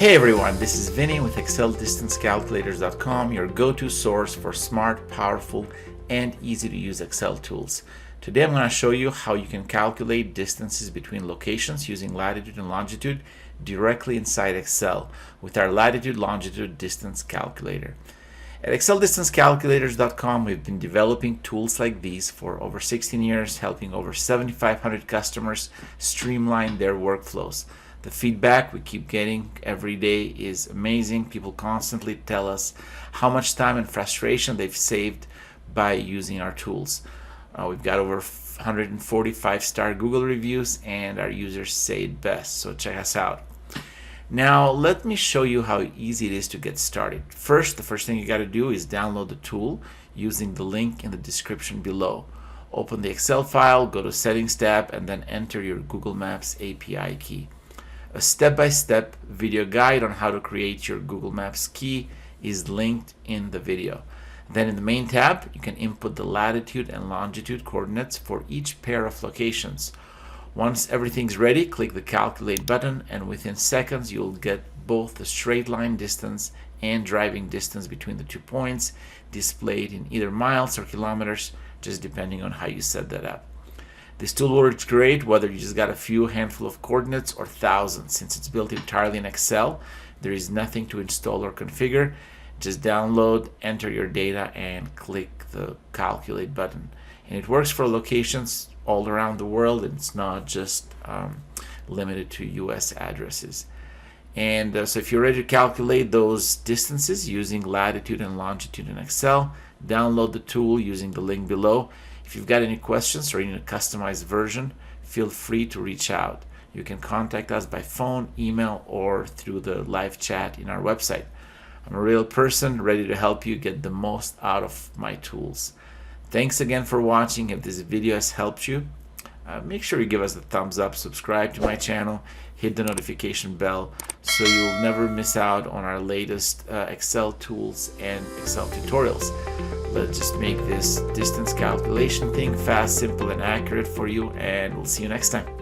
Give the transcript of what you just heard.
Hey everyone, this is Vinny with ExcelDistanceCalculators.com, your go-to source for smart, powerful, and easy to use Excel tools. Today I'm going to show you how you can calculate distances between locations using latitude and longitude directly inside Excel with our latitude longitude distance calculator. At ExcelDistanceCalculators.com, we've been developing tools like these for over 16 years, helping over 7,500 customers streamline their workflows. The feedback we keep getting every day is amazing. People constantly tell us how much time and frustration they've saved by using our tools. We've got over 145-star Google reviews, and our users say it best, so check us out. Now let me show you how easy it is to get started. The first thing you got to do is download the tool using the link in the description below. Open the Excel file, go to Settings tab, and then enter your Google Maps API key. A step-by-step video guide on how to create your Google Maps key is linked in the video. Then in the main tab, you can input the latitude and longitude coordinates for each pair of locations. Once everything's ready, click the Calculate button, and within seconds you'll get both the straight line distance and driving distance between the 2 points displayed in either miles or kilometers, just depending on how you set that up. This tool works great whether you just got a few handful of coordinates or thousands. Since it's built entirely in Excel, there is nothing to install or configure. Just download, enter your data, and click the Calculate button. And it works for locations all around the world, and it's not just limited to US addresses. And so if you're ready to calculate those distances using latitude and longitude in Excel, download the tool using the link below. If you've got any questions or you need a customized version, feel free to reach out. You can contact us by phone, email, or through the live chat in our website. I'm a real person ready to help you get the most out of my tools. Thanks again for watching. If this video has helped you, make sure you give us a thumbs up, subscribe to my channel, hit the notification bell so you'll never miss out on our latest Excel tools and Excel tutorials. Let's just make this distance calculation thing fast, simple, and accurate for you, and we'll see you next time.